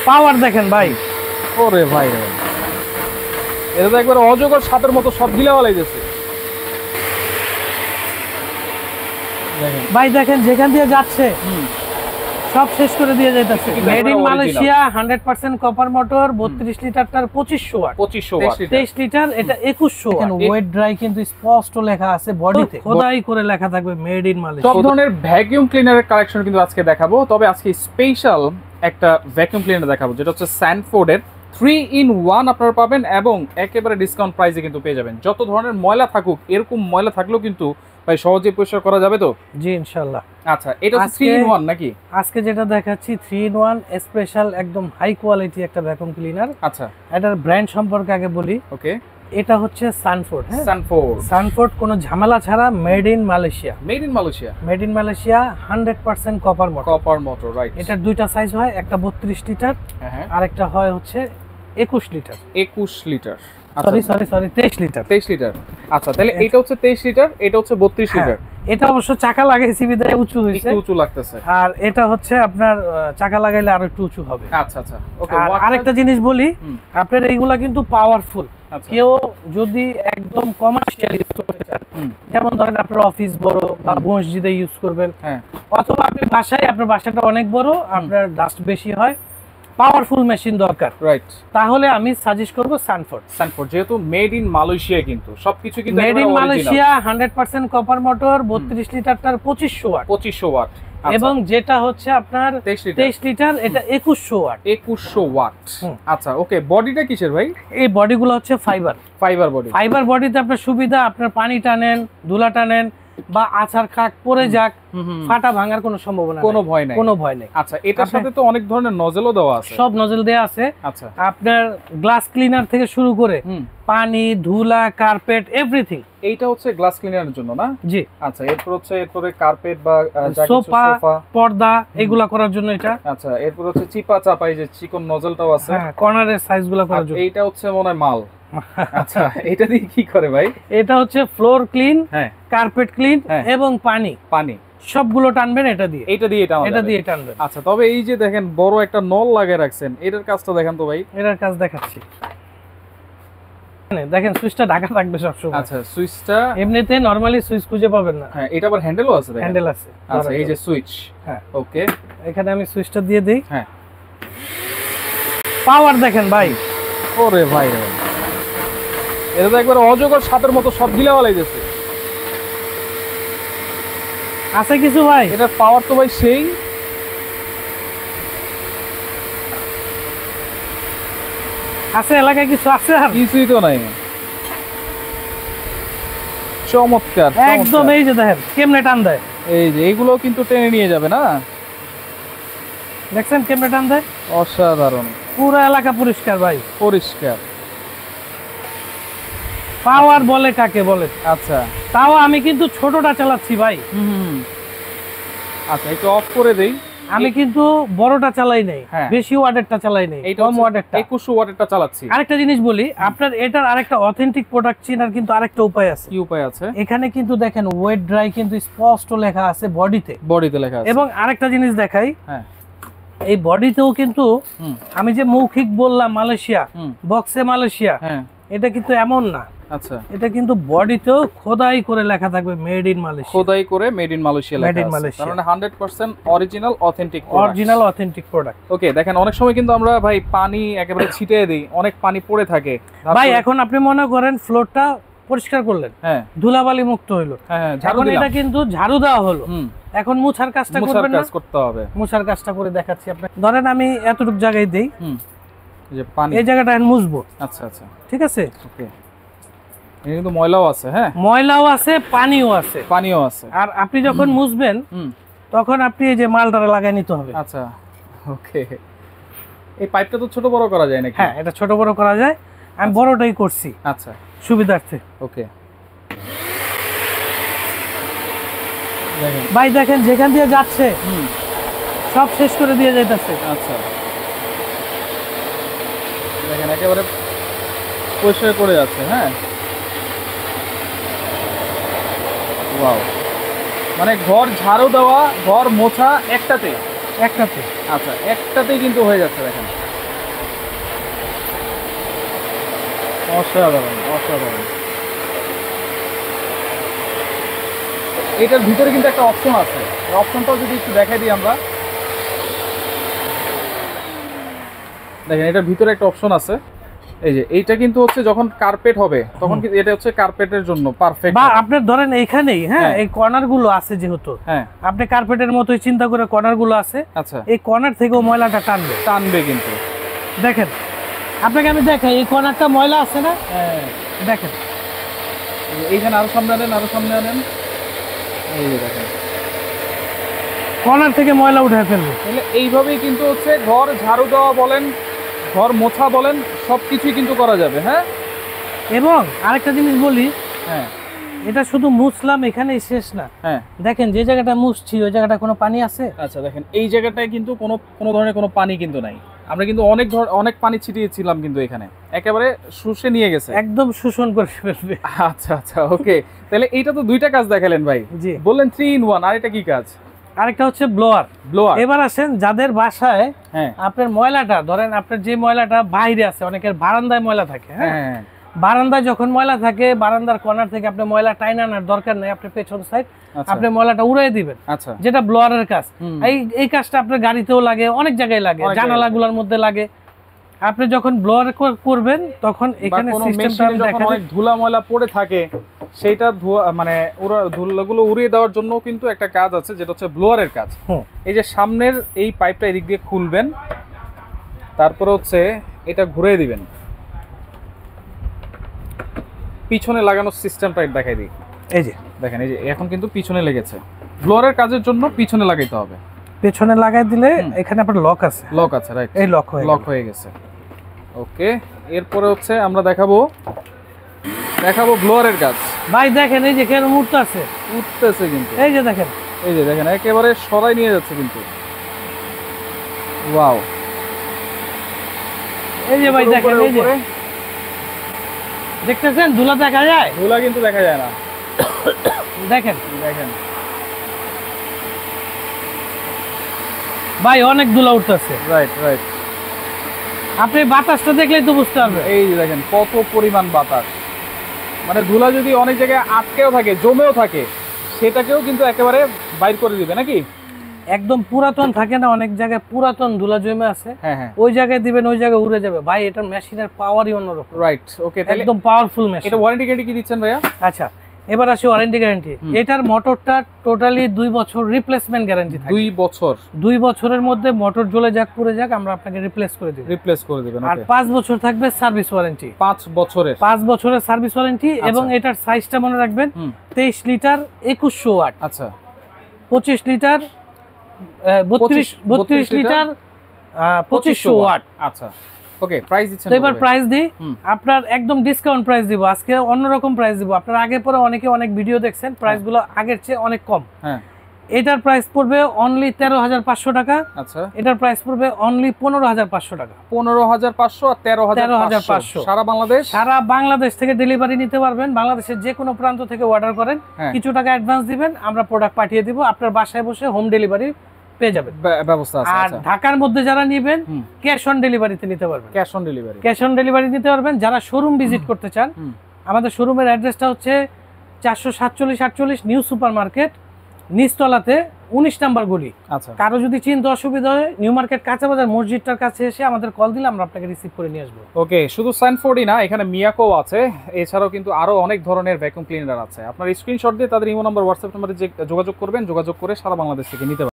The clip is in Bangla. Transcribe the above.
পাওয়ার দেখেন ভাই। ওরে ভাই এটা তো একবার অজগর সাপের মতো সব গিলা বালাইতেছে। দেখেন ভাই দেখেন যেখান দিয়ে যাচ্ছে সব শেষ করে দিয়ে যাইতেছে। Made in Malaysia 100% copper motor, 32 লিটারটার 2500 ওয়াট, 23 লিটার এটা 2100 ওয়াট। ওয়েট ড্রাই কিন্তু স্পষ্ট লেখা আছে বডিতে, খোদাই করে লেখা থাকবে মেড ইন মালয়েশিয়া। সব ধরনের ভ্যাকুয়াম ক্লিনারের কালেকশন কিন্তু আজকে দেখাবো, তবে আজকে স্পেশাল একটা ভ্যাকুয়াম ক্লিনার দেখাবো যেটা হচ্ছে স্যান্ডফোর্ডের 3-in-1 আপনারা পাবেন এবং একেবারে ডিসকাউন্ট প্রাইসে কিন্তু পেয়ে যাবেন। যত ধরনের ময়লা থাকুক, এরকম ময়লা থাকলেও কিন্তু ভাই সহজে পরিষ্কার করা যাবে তো? জি ইনশাআল্লাহ। আচ্ছা, এটা 3-in-1 নাকি? আজকে যেটা দেখাচ্ছি 3-in-1 স্পেশাল একদম হাই কোয়ালিটি একটা ভ্যাকুয়াম ক্লিনার। আচ্ছা, এটার ব্র্যান্ড সম্পর্কে আগে বলি। ওকে, এটা হচ্ছে সানফোর্ড। হ্যাঁ, সানফোর্ড কোনো ঝামেলা ছাড়া made in Malaysia. Made in Malaysia 100% copper motor. Right. এটার দুইটা সাইজ হয়, একটা 32 লিটার আর একটা হয় হচ্ছে 21 litre. 21 litre, sorry 23 litre. 23 litre. আচ্ছা, তাহলে এটা হচ্ছে 23 লিটার, এটা হচ্ছে 32 লিটার। এটা অবশ্য চাকা লাগাইছি বিধায় উঁচু হইছে, একটু উঁচু লাগতেছে। আর এটা হচ্ছে আপনার চাকা লাগাইলে আরো একটু উঁচু হবে। আচ্ছা আচ্ছা, ওকে। আর আরেকটা জিনিস বলি, আপনার এইগুলা কিন্তু পাওয়ারফুল। কেউ যদি একদম কমার্শিয়াল ইউজ করতে চান, যেমন ধরেন আপনার অফিস বড় বা মসজিদে ইউজ করবেন, অথবা আপনি বাসায়, আপনার বাসাটা অনেক বড়, আপনার ডাস্ট বেশি হয়, পাওয়ারফুল মেশিন দরকার, রাইট, তাহলে আমি সাজেস্ট করব সানফোর্ড। যেহেতু মেড ইন মালয়েশিয়া, কিন্তু সবকিছু কিন্তু made in Malaysia 100% copper motor, 32 লিটারটার 2500 ওয়াট। এবং যেটা হচ্ছে আপনার 23 লিটার এটা 2100 ওয়াট। আচ্ছা, ওকে। বডিটা কিসের ভাই? এই বডিগুলো হচ্ছে ফাইবার বডিতে আপনার সুবিধা, আপনার পানি টানেন, ধুলা টানেন বা আছাড় খাক পড়ে যাক, ফাটা ভাঙার কোনো সম্ভাবনা, কোনো ভয় নেই। আচ্ছা, এটার সাথে তো অনেক ধরনের নজেলও দেওয়া আছে। সব নজেল দেওয়া আছে। আচ্ছা, আপনার গ্লাস ক্লিনার থেকে শুরু করে পানি, ধুলা, কার্পেট, এভরিথিং। এইটা হচ্ছে গ্লাস ক্লিনারের জন্য না? জি। আচ্ছা, এরপরে কার্পেট বা সোফা, পর্দা এগুলা করার জন্য এটা। আচ্ছা, এরপর হচ্ছে চিপা চাপা, এই যে চিকন নজলটাও আছে, হ্যাঁ, কর্নারের সাইজগুলো করার জন্য। এইটা হচ্ছে মনে হয় মাল। আচ্ছা, এটা দিয়ে কি করে ভাই? এটা হচ্ছে ফ্লোর ক্লিন, কার্পেট ক্লিন এবং পানি সবগুলো টানবেন এটা দিয়ে টানবেন। আচ্ছা, তবে এই যে দেখেন বড় একটা নল লাগিয়ে রাখছেন, এটার কাজটা দেখেন তো ভাই। এটার কাজ দেখাচ্ছি, দেখেন সুইচটা ঢাকা থাকবে সব সময়। আচ্ছা, সুইচটা এমনিতে নরমালি সুইচ খুঁজে পাবেন না। হ্যাঁ, এটা আবার হ্যান্ডেলও আছে, হ্যান্ডেল আছে। আচ্ছা, এই যে সুইচ। হ্যাঁ, ওকে, এখানে আমি সুইচটা দিয়ে দেই। হ্যাঁ, পাওয়ার দেখেন ভাই। ওরে ভাই এটা তো একবার অজগর সাপের মতো সব গিলা বালাইতেছে। আছে কিছু ভাই, এটা পাওয়ার তো ভাই সেই আছে, এলাকায় কিছু আছে আর কিছুই তো নাই। চমৎকার একদম। এই যে দেখেন কেমনে টান দেয়, এই যে এইগুলো কিন্তু টেনে নিয়ে যাবে না, দেখছেন কেমনে টান দেয়, অসাধারণ। পুরো এলাকা পরিষ্কার ভাই, পরিষ্কার। পাওয়ার বলে কাকে বলে। আচ্ছা, তাও আমি কিন্তু ছোটটা চালাচ্ছি ভাই। আচ্ছা, একটু অফ করে দেই। আমি কিন্তু বড়টা চালাই নাই, বেশি ওয়াটেরটা চালাই নাই, কম ওয়াটেরটা 2100 ওয়াটেরটা চালাচ্ছি। আরেকটা জিনিস বলি, আপনার এটার আরেকটা অথেন্টিক প্রোডাক্ট চেনার কিন্তু আরেকটা উপায় আছে। কি উপায় আছে? এখানে কিন্তু দেখেন ওয়েট ড্রাই কিন্তু স্পষ্ট লেখা আছে বডিতে লেখা আছে। এবং আরেকটা জিনিস দেখাই, এই বডিতেও কিন্তু আমি যে মৌখিক বললাম মালয়েশিয়া, বক্সে মালয়েশিয়া, এটা কিন্তু এমন না। আচ্ছা, এটা কিন্তু বডিতেও খোদাই করে লেখা থাকবে মেড ইন মালয়েশিয়া, খোদাই করে মেড ইন মালয়েশিয়া লেখা আছে। তার মানে 100% অরিজিনাল অথেন্টিক প্রোডাক্ট। ওকে, দেখেন অনেক সময় কিন্তু আমরা ভাই পানি একেবারে ছিটিয়ে দেই, অনেক পানি পড়ে থাকে ভাই। এখন আপনি মনে করেন ফ্লোরটা পরিষ্কার করলেন, ধুলাবালি মুক্ত হইলো, এখন এটা কিন্তু ঝাড়ু দেওয়া হলো, এখন মুছার কাজটা করবেন না, করতে হবে। মুছার কাজটা করে দেখাচ্ছি আপনাকে। ধরেন আমি এতটুকু জায়গায় দেই, যে পানি, এই জায়গাটা মুছবো। আচ্ছা আচ্ছা, ঠিক আছে। ওকে, এখানে কিন্তু ময়লাও আছে। হ্যাঁ, ময়লাও আছে, পানিও আছে। আর আপনি যখন মুছবেন তখন আপনি এই যে মালটা লাগাই নিতে হবে। আচ্ছা, ওকে। এই পাইপটা তো ছোট বড় করা যায় নাকি? হ্যাঁ, এটা ছোট বড় করা যায়, আমি বড়টাই করছি। আচ্ছা, সুবিধার্থে। ওকে, ভাই দেখেন যেখান দিয়ে যাচ্ছে সব শেষ করে দিয়ে যাইতেছে। আচ্ছা, দেখেন একেবারে পরিষ্কার করে যাচ্ছে। হ্যাঁ, ওয়াও, মানে ঘর ঝাড়ু দেওয়া, ঘর মোছা একটাতে। আচ্ছা, একটাতেই কিন্তু হয়ে যাচ্ছে। দেখেন অসাধারণ অসাধারণ। এটার ভিতরে কিন্তু একটা অপশন আছে, অপশনটাও যদি একটু দেখাই দিই আমরা। দেখেন এটার ভিতরে একটা অপশন আছে, এই যে এইটা কিন্তু হচ্ছে যখন কার্পেট হবে তখন কিন্তু এটা হচ্ছে কার্পেটের জন্য পারফেক্ট। বা আপনি ধরেন এইখানেই হ্যাঁ এই কর্নার গুলো আছে যেহেতু হ্যাঁ আপনি কার্পেটের মতোই চিন্তা করে কর্নার গুলো আছে, আচ্ছা এই কর্নার থেকেও ময়লাটা টানবে টানবে কিন্তু। দেখেন আপনাকে আমি দেখাই, এই কর্নারটা ময়লা আছে না, হ্যাঁ দেখেন এইখানে আরো সামনে আনেন, আরো সামনে আনেন, এই যে দেখেন কর্নার থেকে ময়লা উঠে ফেলবে। তাহলে এইভাবেই কিন্তু হচ্ছে ঘর ঝাড়ু দেওয়া বলেন, ঘর মোছা বলেন, সবকিছুই কিন্তু করা যাবে। হ্যাঁ এবং আরেকটা জিনিস বলি, হ্যাঁ এটা শুধু মুছলাম এখানেই শেষ না, হ্যাঁ দেখেন যে জায়গাটা মুছছি ওই জায়গাটা কোনো পানি আছে? আচ্ছা দেখেন এই জায়গাটায় কিন্তু কোনো ধরনের কোনো পানি কিন্তু নাই। আমরা কিন্তু অনেক পানি ছিটিয়েছিলাম কিন্তু এখানে একেবারে শুষে নিয়ে গেছে, একদম শোষণ করে ফেলবে। আচ্ছা আচ্ছা ওকে। তাহলে এইটা তো দুইটা কাজ দেখালেন ভাই, জি বললেন 3 in 1, আর এটা কি কাজ? আরেকটা হচ্ছে ব্লোয়ার। ব্লোয়ার। এবার আসেন যাদের বাসায় হ্যাঁ আপনার ময়লাটা ধরেন আপনার যে ময়লাটা বাইরে আছে, অনেকের বারান্দায় ময়লা থাকে, হ্যাঁ হ্যাঁ বারান্দায় যখন ময়লা থাকে বারান্দার কর্নার থেকে আপনি ময়লা টাইনা আনার দরকার নেই, আপনি পেছন সাইড আপনি ময়লাটা উড়াই দিবেন, আচ্ছা যেটা ব্লোয়ারের কাজ। এই কাজটা আপনার গাড়িতেও লাগে, অনেক জায়গায় লাগে, জানালাগুলোর মধ্যে লাগে। আপনি যখন ব্লোয়ার করবেন তখন এখানে সিস্টেমটা যখন অনেক ধুলা ময়লা পড়ে থাকে সেটা মানে ধুলাগুলো উড়িয়ে দেওয়ার জন্য কিন্তু একটা কাজ আছে যেটা হচ্ছে ব্লোয়ারের কাজ। এই যে সামনের এই পাইপটা এদিক দিয়ে খুলবেন, তারপরে হচ্ছে এটা ঘুরিয়ে দিবেন, পিছনে লাগানোর সিস্টেমটা দেখাই দিই। এই যে দেখেন এই যে এখন কিন্তু পিছনে লেগেছে, ব্লোয়ারের কাজের জন্য পিছনে লাগাইতে হবে। পেছনে লাগাই দিলে এখানে আপনার লক আছে, লক আছে রাইট, এই লক হয়ে গেছে। ওকে এরপরে হচ্ছে আমরা দেখাবো ব্লোয়ারের কাজ। ভাই দেখেন এই যে কেন উঠতেছে কিন্তু এই যে দেখেন একেবারে সরাই নিয়ে যাচ্ছে কিন্তু। ওয়াও, এই যে ভাই দেখেন এই যে দেখতেছেন ধুলা দেখা যায়? ধুলা কিন্তু দেখা যায় না, দেখেন ভাই অনেক ধুলা উঠতেছে। রাইট আপনি বাতাসটা দেখলেই তো বুঝতে পারবেন। এই যে দেখেন কত পরিমাণ বাতাস, মানে ধুলা যদি অনেক জায়গায় আটকেও থাকে জমেও থাকে সেটাকেও কিন্তু একেবারে বাইর করে দিবে নাকি? একদম পুরাতন থাকে না, অনেক জায়গায় পুরাতন ধুলা জমে আছে, হ্যাঁ ওই জায়গায় দিবেন ওই জায়গায় উড়ে যাবে। ভাই এটার মেশিনের পাওয়ারই অন্যরকম। রাইট ওকে, একদম পাওয়ারফুল মেশিন। এটা ওয়ারেন্টি গ্যারান্টি কি দিচ্ছেন ভাইয়া? আচ্ছা এবার আসি ওয়ারেন্টি গ্যারান্টি। এটার মোটরটা টোটালি 2 বছর রিপ্লেসমেন্ট গ্যারান্টি থাকে। 2 বছরের মধ্যে মোটর জ্বলে যাক পুড়ে যাক আমরা আপনাকে রিপ্লেস করে দিবেন। আর 5 বছর থাকবে সার্ভিস ওয়ারেন্টি। 5 বছরের সার্ভিস ওয়ারেন্টি। এবং এটার সাইজটা মনে রাখবেন 23 লিটার 2100 ওয়াট, আচ্ছা 25 লিটার 32 লিটার 2500 ওয়াট। আচ্ছা ওকে, প্রাইস দিচ্ছেন? তো এবার প্রাইস দিই, আপনার একদম ডিসকাউন্ট প্রাইস দিব আজকে, অন্যরকম প্রাইস দিব। আপনারা আগে পরে অনেক ভিডিও দেখছেন, প্রাইসগুলো আগের চেয়ে অনেক কম। হ্যাঁ এটার প্রাইস পড়বে অনলি 13,500 টাকা। আচ্ছা এটার প্রাইস পড়বে অনলি 15,500 টাকা। 15,500 আর 13,500 সারা বাংলাদেশ থেকে ডেলিভারি নিতে পারবেন। বাংলাদেশের যে কোনো প্রান্ত থেকে অর্ডার করেন, কিছু টাকা অ্যাডভান্স দিবেন, আমরা প্রোডাক্ট পাঠিয়ে দিব, আপনার বাসায় বসে হোম ডেলিভারি পেয়ে যাবেন, ব্যবস্থা আছে। আর ঢাকার মধ্যে যারা নেবেন ক্যাশ অন ডেলিভারিতে নিতে পারবেন। ক্যাশ অন ডেলিভারি নিতে পারবেন। যারা শোরুম ভিজিট করতে চান, আমাদের শোরুমের অ্যাড্রেসটা হচ্ছে 447-48 নিউ সুপার মার্কেট, নিচতলাতে 19 নাম্বার গলি। আচ্ছা, কারো যদি চিনতে অসুবিধা হয় নিউ মার্কেট কাঁচা বাজার মসজিদটার কাছে এসে আমাদের কল দিলে আমরা আপনাকে রিসিভ করে নিয়ে আসবো। ওকে, শুধু স্যানফোর্ডই না, এখানে মিয়াকো আছে, এছাড়াও কিন্তু আরো অনেক ধরনের ভ্যাকুয়াম ক্লিনার আছে। আপনার স্ক্রিনশট দিয়ে তাদের ইমো নাম্বার, হোয়াটসঅ্যাপ নাম্বারে যোগাযোগ করবেন, যোগাযোগ করে সারা বাংলাদেশ থেকে নিতে